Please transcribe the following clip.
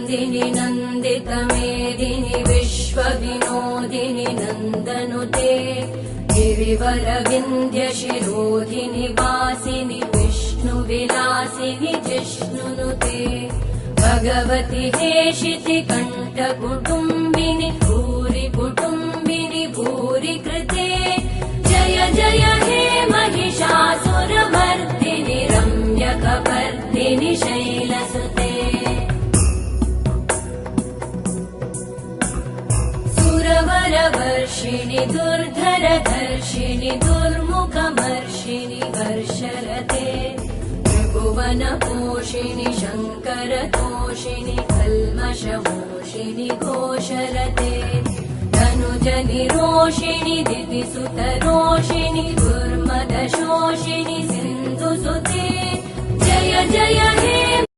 नन्दिनि नन्दितमेदिनि विश्वविनोदिनि नन्दनुते गिरिवरविन्ध्यशिरोधिनि वासिनि विष्णुविलासिनि जिष्णुनुते भगवति हेशिति कण्ठकुटुम्बिनि भूरि कुटुम्बिनि भूरि कृते जय जय हे महिषासुरमर्दिनि रम्यकपर्दिनि शैलसुते सुरवरवर्षिणि दुर्धरधर्षिणि दुर्मुखमर्षिणि वर्षरते त्रिभुवनपोषिणि शङ्करतोषिणि कल्मषमोषिणि घोषरते धनुजनिरोषिणि दितिसुतरोषिणि दुर्मदशोषिणि सिन्धुसुते जय जय हे